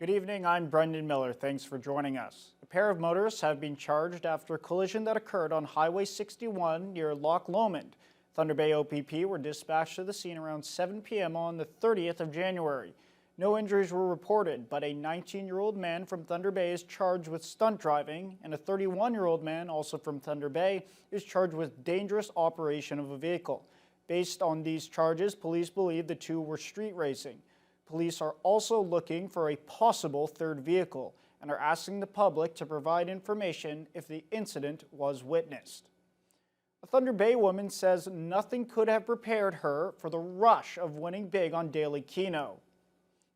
Good evening, I'm Brendan Miller. Thanks for joining us. A pair of motorists have been charged after a collision that occurred on Highway 61 near Loch Lomond. Thunder Bay OPP were dispatched to the scene around 7 p.m. on the 30th of January. No injuries were reported, but a 19-year-old man from Thunder Bay is charged with stunt driving, and a 31-year-old man, also from Thunder Bay, is charged with dangerous operation of a vehicle. Based on these charges, police believe the two were street racing. Police are also looking for a possible third vehicle and are asking the public to provide information if the incident was witnessed. A Thunder Bay woman says nothing could have prepared her for the rush of winning big on Daily Keno.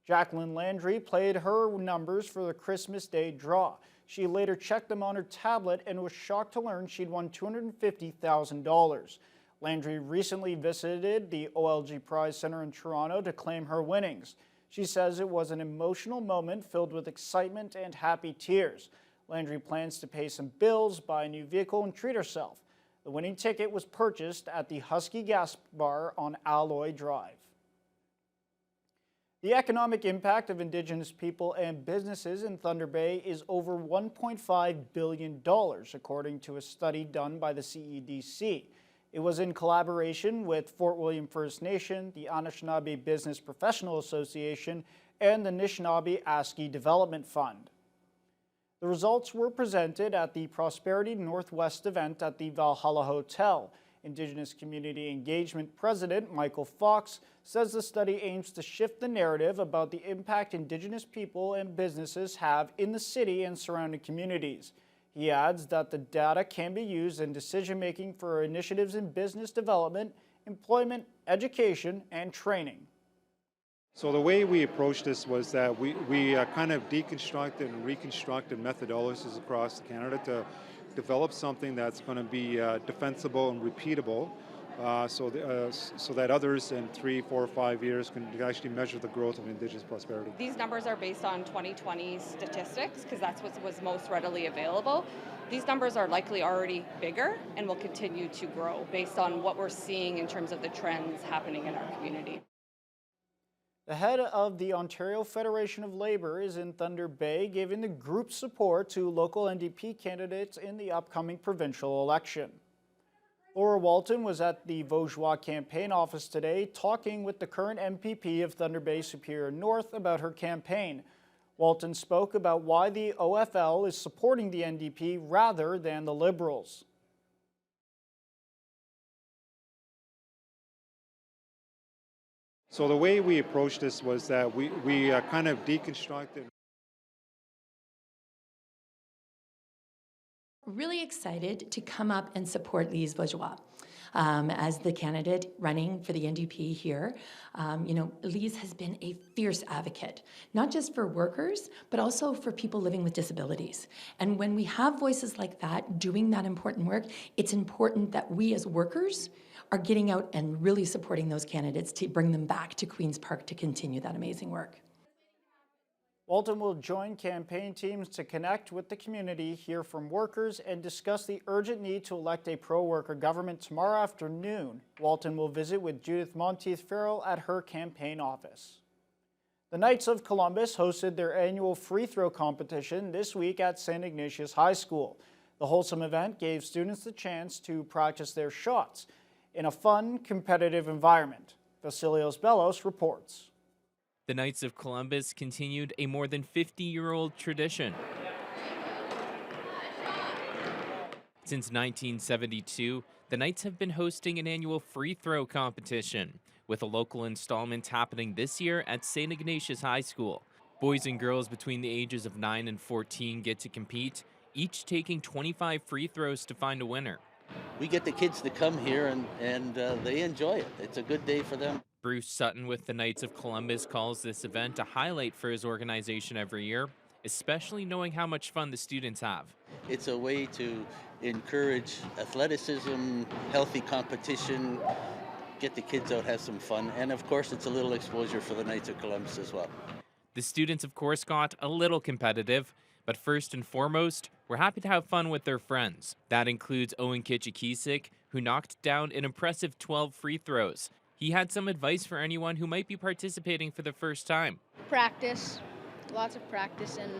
Jacqueline Landry played her numbers for the Christmas Day draw. She later checked them on her tablet and was shocked to learn she'd won $250,000. Landry recently visited the OLG Prize Center in Toronto to claim her winnings. She says it was an emotional moment filled with excitement and happy tears. Landry plans to pay some bills, buy a new vehicle, and treat herself. The winning ticket was purchased at the Husky Gas Bar on Alloy Drive. The economic impact of Indigenous people and businesses in Thunder Bay is over $1.5 billion, according to a study done by the CEDC. It was in collaboration with Fort William First Nation, the Anishinaabe Business Professional Association, and the Anishinaabe ASCII Development Fund. The results were presented at the Prosperity Northwest event at the Valhalla Hotel. Indigenous Community Engagement President Michael Fox says the study aims to shift the narrative about the impact Indigenous people and businesses have in the city and surrounding communities. He adds that the data can be used in decision-making for initiatives in business development, employment, education, and training. So the way we approached this was that we kind of deconstructed and reconstructed methodologies across Canada to develop something that's going to be defensible and repeatable, so that others in 3, 4, 5 years can actually measure the growth of Indigenous prosperity. These numbers are based on 2020 statistics because that's what was most readily available. These numbers are likely already bigger and will continue to grow based on what we're seeing in terms of the trends happening in our community. The head of the Ontario Federation of Labour is in Thunder Bay, giving the group's support to local NDP candidates in the upcoming provincial election. Laura Walton was at the Vosgeois campaign office today talking with the current MPP of Thunder Bay Superior North about her campaign. Walton spoke about why the OFL is supporting the NDP rather than the Liberals. So the way we approached this was that we kind of deconstructed. Really excited to come up and support Lise Vosgeois as the candidate running for the NDP here. Lise has been a fierce advocate, not just for workers, but also for people living with disabilities. And when we have voices like that doing that important work, it's important that we as workers are getting out and really supporting those candidates to bring them back to Queen's Park to continue that amazing work. Walton will join campaign teams to connect with the community, hear from workers, and discuss the urgent need to elect a pro-worker government tomorrow afternoon. Walton will visit with Judith Monteith-Farrell at her campaign office. The Knights of Columbus hosted their annual free throw competition this week at St. Ignatius High School. The wholesome event gave students the chance to practice their shots in a fun, competitive environment. Vasilios Bellos reports. The Knights of Columbus continued a more than 50-year-old tradition. Since 1972, the Knights have been hosting an annual free throw competition, with a local installment happening this year at St. Ignatius High School. Boys and girls between the ages of 9 and 14 get to compete, each taking 25 free throws to find a winner. We get the kids to come here and they enjoy it. It's a good day for them. Bruce Sutton with the Knights of Columbus calls this event a highlight for his organization every year, especially knowing how much fun the students have. It's a way to encourage athleticism, healthy competition, get the kids out, have some fun, and of course it's a little exposure for the Knights of Columbus as well. The students, of course, got a little competitive, but first and foremost, we're happy to have fun with their friends. That includes Owen Kitchikisik, who knocked down an impressive 12 free throws. He had some advice for anyone who might be participating for the first time. Practice, lots of practice and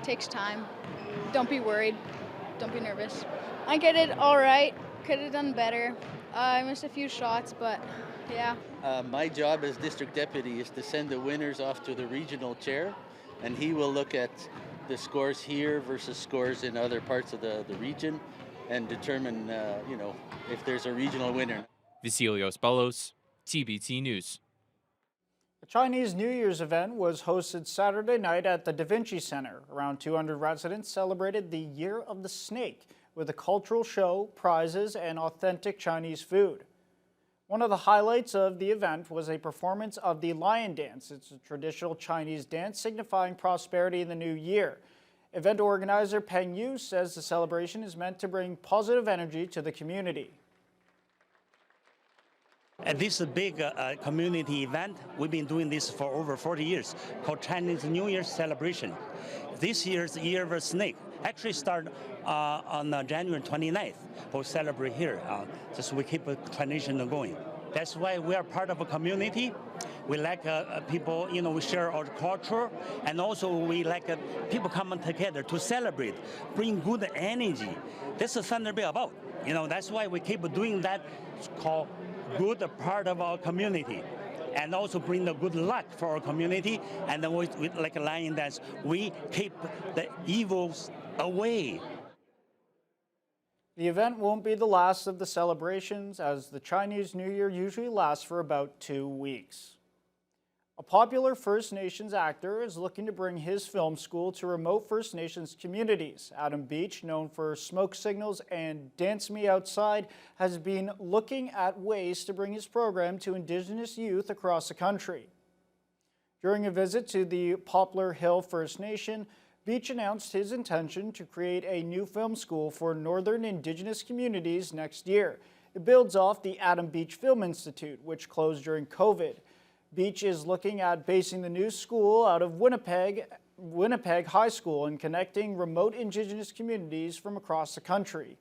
takes time. Don't be worried. Don't be nervous. I get it all right. Could have done better. I missed a few shots, but yeah. My job as district deputy is to send the winners off to the regional chair, and he will look at the scores here versus scores in other parts of the region and determine, if there's a regional winner. Vasilios Ballos, TBT News. A Chinese New Year's event was hosted Saturday night at the Da Vinci Center. Around 200 residents celebrated the Year of the Snake with a cultural show, prizes, and authentic Chinese food. One of the highlights of the event was a performance of the Lion Dance. It's a traditional Chinese dance signifying prosperity in the new year. Event organizer Peng Yu says the celebration is meant to bring positive energy to the community. At this big community event, we've been doing this for over 40 years, called Chinese New Year celebration. This year's Year of the Snake actually started on January 29th. We'll celebrate here, just we keep a tradition going. That's why we are part of a community. We like people, we share our culture, and also we like people coming together to celebrate, bring good energy. That's what Thunder Bay about. That's why we keep doing that. It's called good part of our community, and also bring the good luck for our community. And then we like a Lion Dance, we keep the evils away. The event won't be the last of the celebrations, as the Chinese New Year usually lasts for about 2 weeks. A popular First Nations actor is looking to bring his film school to remote First Nations communities. Adam Beach, known for Smoke Signals and Dance Me Outside, has been looking at ways to bring his program to Indigenous youth across the country. During a visit to the Poplar Hill First Nation, Beach announced his intention to create a new film school for northern Indigenous communities next year. It builds off the Adam Beach Film Institute, which closed during COVID. Beach is looking at basing the new school out of Winnipeg High School and connecting remote Indigenous communities from across the country.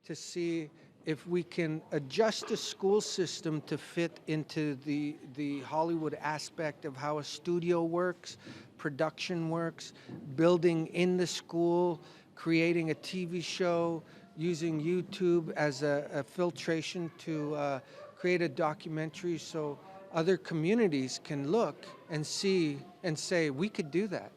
To see if we can adjust the school system to fit into the Hollywood aspect of how a studio works, production works, building in the school, creating a TV show, using YouTube as a filtration to create a documentary so other communities can look and see and say, we could do that.